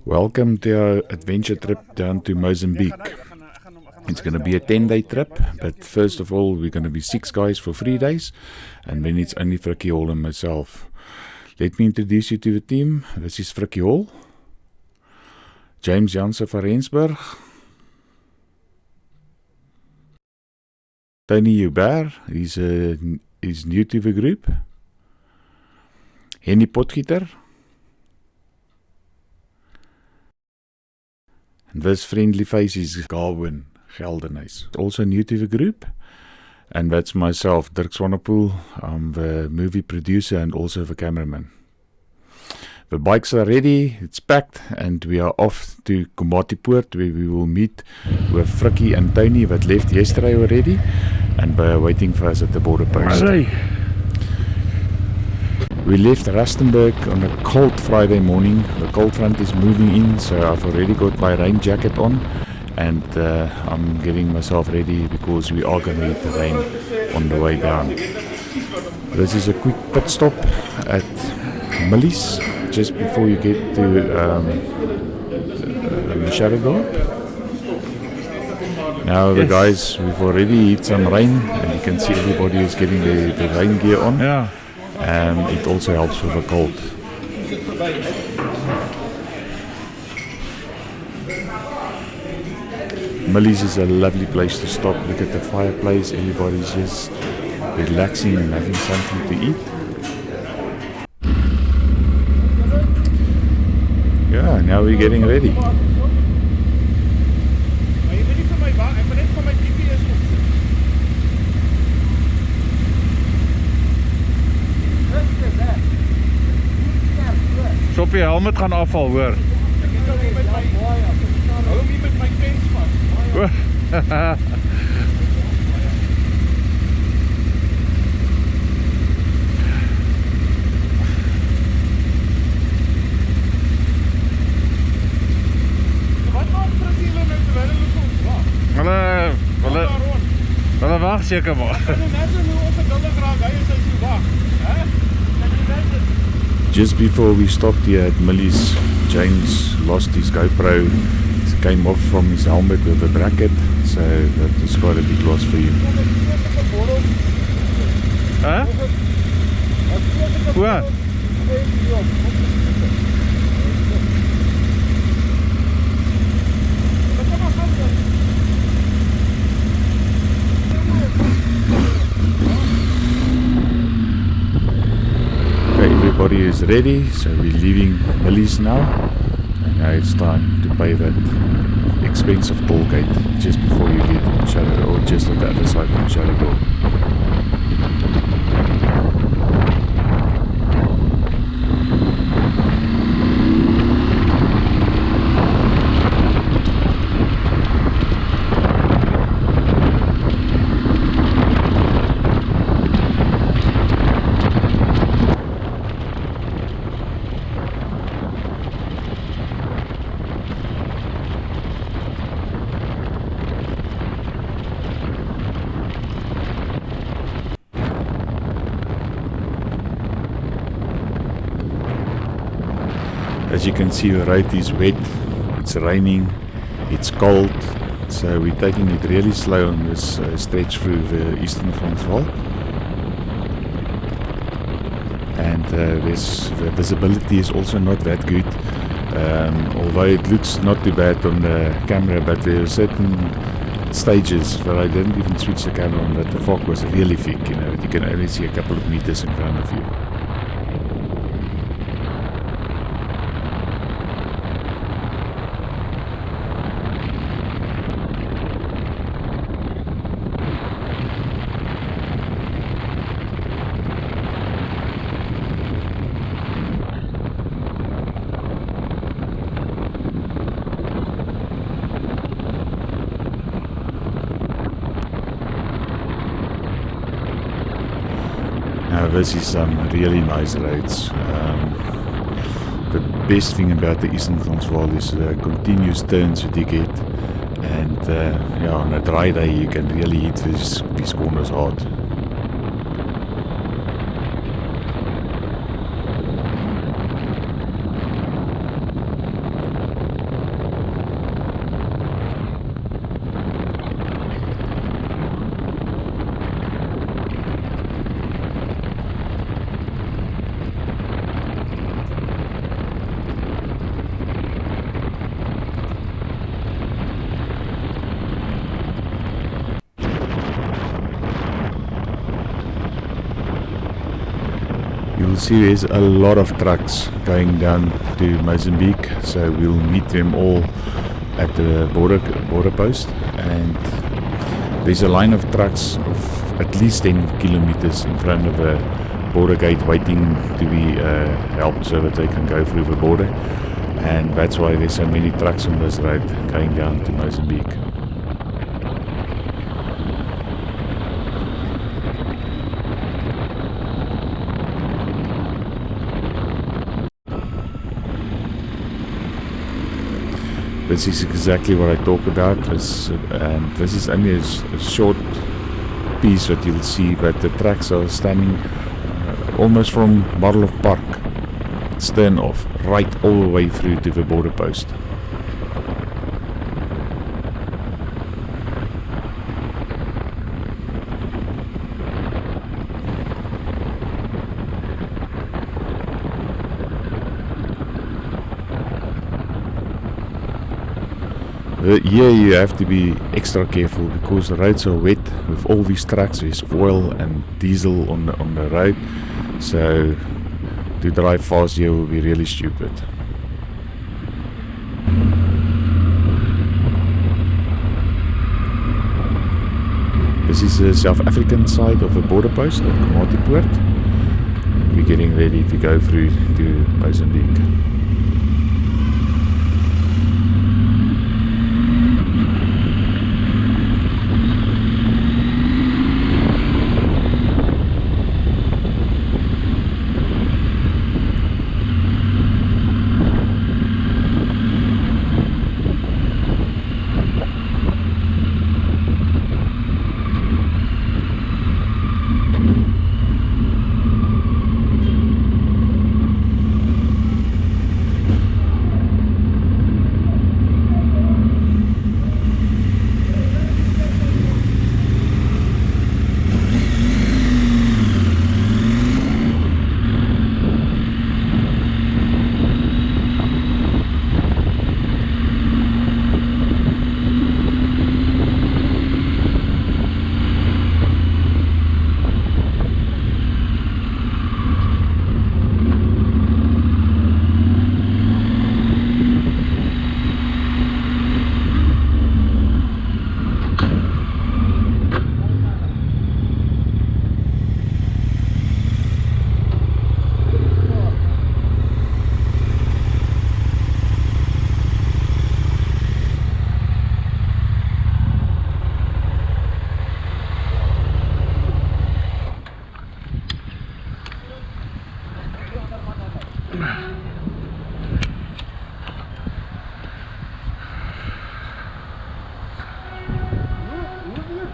Welcome to our adventure trip down to Mozambique. It's going to be a 10-day trip, but first of all, we're going to be 6 guys for 3 days, and then it's only Frikkie Holl and myself. Let me introduce you to the team. This is Frikkie Holl, James Jansen van Rensburg, Tony Oura, he's new to the group, Henny Potgieter, and this friendly face is Garwin Geldenhuis, also new to the group. And that's myself, Dirk Swanepoel. I'm the movie producer and also the cameraman. The bikes are ready, it's packed, and we are off to Komatipoort, where we will meet with Frikkie and Tony that left yesterday already, and they are waiting for us at the border post. We left Rustenburg on a cold Friday morning. The cold front is moving in, so I've already got my rain jacket on, and I'm getting myself ready because we are going to hit the rain on the way down. This is a quick pit stop at Millie's, just before you get to Motorrad. Now the guys, we've already hit some rain, and you can see everybody is getting the rain gear on. Yeah. It also helps with the cold. Millie's is a lovely place to stop. Look at the fireplace, everybody's just relaxing and having something to eat. Yeah, now we're getting ready. So op je helmet gaan afval, hoor. Hou nie met my pens vas. Wat maak Frikkie hulle nou terwyl hulle vir ons wag? Hulle wag seker maar. Kan jy net hoe ongeduldig raak hy as hy so wag, hè? Kan jy net Just before we stopped here at Millie's, James lost his GoPro. It came off from his helmet with a bracket, so that was quite a big loss for him. Huh? What? Everybody is ready, so we're leaving Millie's now, and now it's time to pay that expensive toll gate just before you get to Motorrad, or just at the other side of Motorrad. As you can see, the road is wet, it's raining, it's cold, so we're taking it really slow on this stretch through the eastern Transvaal. And the visibility is also not that good, although it looks not too bad on the camera, but there are certain stages where I didn't even switch the camera on, that the fog was really thick, you know, you can only see a couple of meters in front of you. Now this is some really nice roads. The best thing about the Eastern Transvaal is the continuous turns that you get, and yeah, on a dry day you can really hit these corners hard. you'll see there's a lot of trucks going down to Mozambique, so we'll meet them all at the border post, and there's a line of trucks of at least 10 kilometers in front of a border gate waiting to be helped so that they can go through the border, and that's why there's so many trucks on this road going down to Mozambique. This is exactly what I talk about. This is only a short piece that you'll see, but the tracks are standing almost from Bottle Park, stern off, right all the way through to the border post. Here you have to be extra careful because the roads are wet with all these trucks. There's oil and diesel on the road, so to drive fast here will be really stupid. This is the South African side of the border post at Komatipoort. We're getting ready to go through to Mozambique.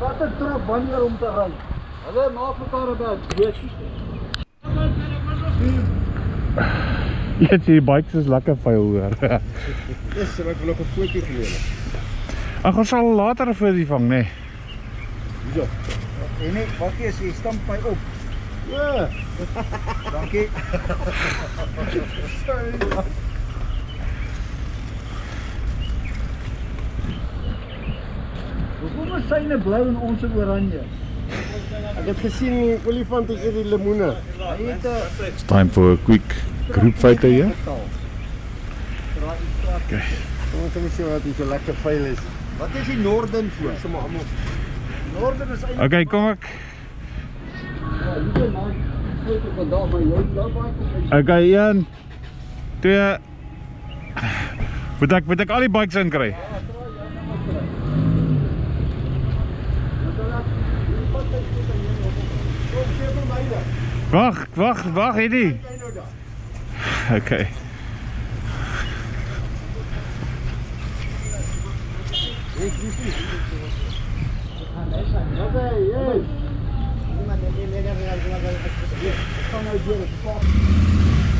Wat 'n trap wanneer om te ry. Hulle maak mekaar op weet. Ja, die bikes is lekker vuil hoor. Dis ek wil ook 'n fotootjie geneem. Ag, ons sal later 'n foto vang, nê. Hierso. En nee, wat is jy stamp my op? Ja. Dankie. Sorry. Hoekom is syne blou en ons oranje? Ek het gesien die olifant is die lemoene. It's time for a quick group photo here. Okay. Kom ons sien wat hier so lekker vuil is. Wat is die Norden voor? Sommer almal. Norden is eintlik. Okay, kom ek. Ja, hier maak foto vandag my loop baie. Okay, 1 2 Moet ek al die bikes in kry? Wag, hierdie. Okay.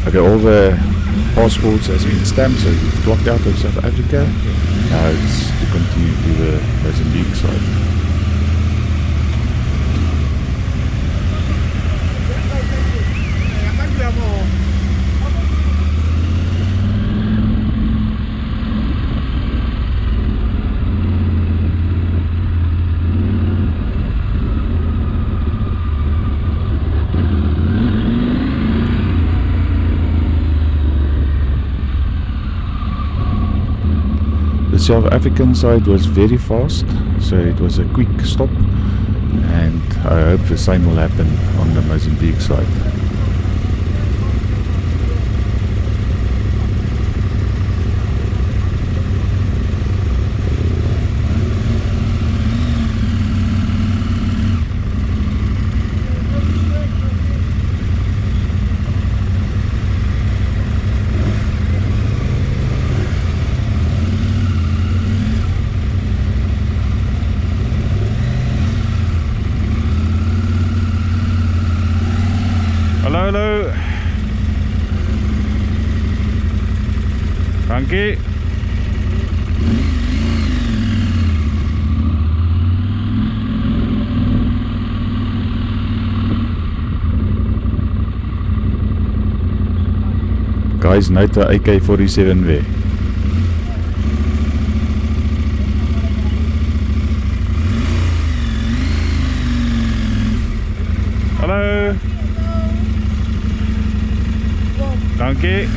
Okay, all the passports has been stamped, so we've clocked out of South Africa. Now it's to continue to the Mozambique side. South African side was very fast, so it was a quick stop, and I hope the same will happen on the Mozambique side. Hallo. Dankie. Guys, nou te AK-47 weer. Hallo. Dankie.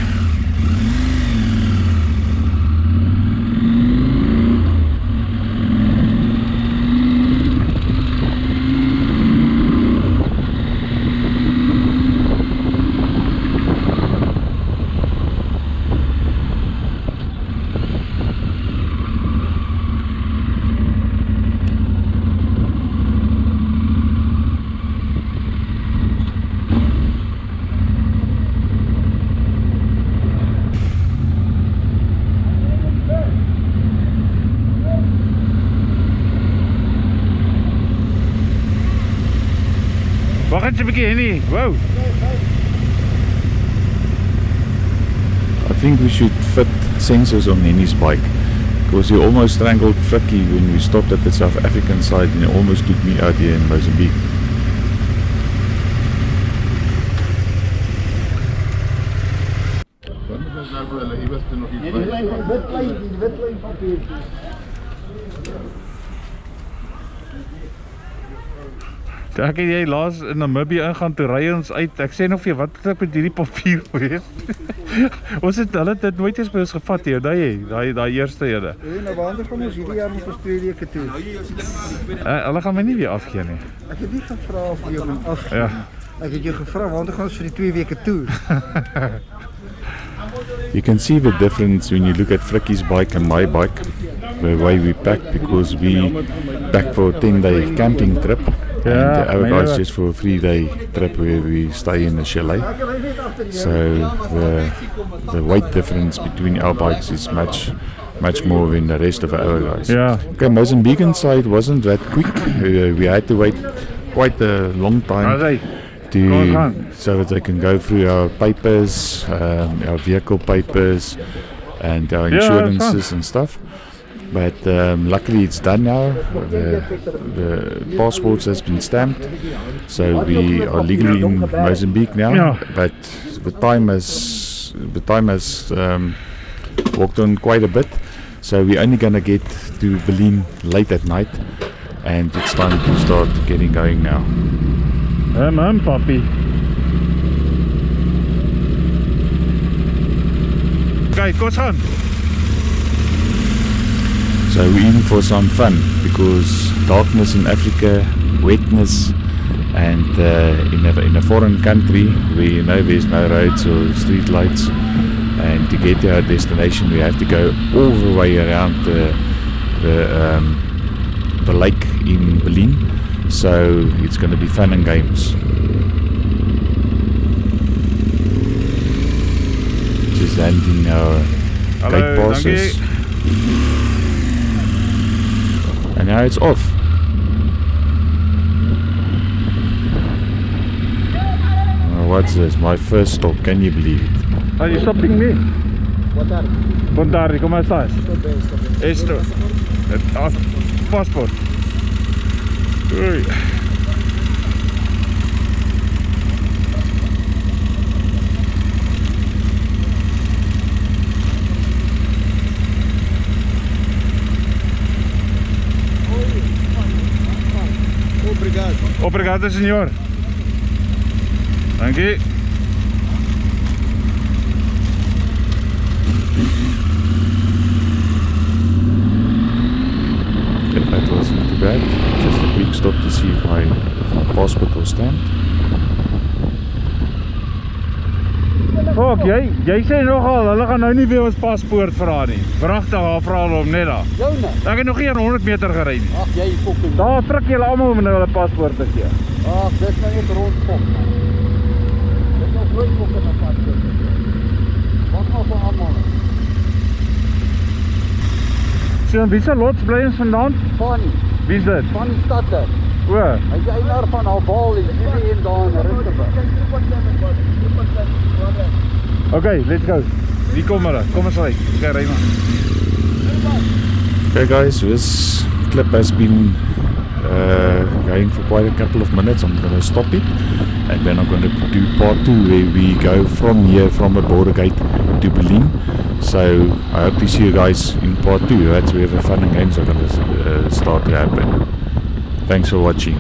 Wacht eens een beetje, Henny. Wow. I think we should fit sensors on Henny's bike, because he almost strangled Frikkie when we stopped at the South African side, and he almost took me out here in Mozambique. Ek het jy laas in Namibië ingaan, toe ry ons uit. Ek sê nog vir jou, wat het ek met hierdie papier gewees? Ons het hulle dit nooit eens by ons gevat hier, daai eerste ene. Nou waarom kom ons hierdie jaar nog vir 2 weke toe? Hulle gaan my nie weer afgee nie. Ek het nie gevra of jy gaan afgee. Ja. Ek het jou gevra waarom gaan ons vir die 2 weke toe? You can see the difference when you look at Frikkie's bike and my bike, the way we pack, because we pack for a 10-day camping trip. And the other guys just for a 3-day trip where we stay in the chalet. So the weight difference between our bikes is much more than the rest of the other guys. Yeah. Okay, Mozambican side wasn't that quick. We had to wait quite a long time so that they can go through our papers, our vehicle papers, and our insurances and stuff. But luckily it's done now. The passports has been stamped, so we are legally in Mozambique now. Yeah. But the time has walked on quite a bit, so we're only gonna get to Berlin late at night, and it's time to start getting going now. Papi. Kijk, kom eens gaan. So we're in for some fun, because darkness in Africa, wetness, and in a foreign country where there's no roads or street lights, and to get to our destination we have to go all the way around the lake in Berlin. So it's going to be fun and games. Just handing our gate passes. And now it's off. Oh, what's this? My first stop, can you believe it? Are you stopping me? Boa tarde, como estás? Esto. Passport. Ui. Obrigado, senhor. Dankie. stop to see if my passport was stamped. Fok, jy sê nogal, hulle gaan nou nie weer ons paspoort vra nie. Pragtig, haar vra hulle om net daar. Joune. Ek het nog geen 100 meter gery nie. Ag, jy fucking. Daar frik julle almal om nou hulle paspoort te gee. Ag, dis nou net rondpop. Dit is nog nooit fucking 'n paspoort. Wat nou vir almal? So, wie se lots bly ons vandaan? Fanny. Wie is dit? Fanny Stadler. O, Hy is eienaar van Albal en Julie en daar in Rustenburg. okay, let's go. Hier kom hulle, kom ons ry. Okay, ry maar. Okay guys, this clip has been going for quite a couple of minutes. I'm going to stop it and then I'm going to do part 2 where we go from here, from the border gate to Berlin. So I hope to see you guys in part 2. That's where the fun and games are going to start to happen. Thanks for watching.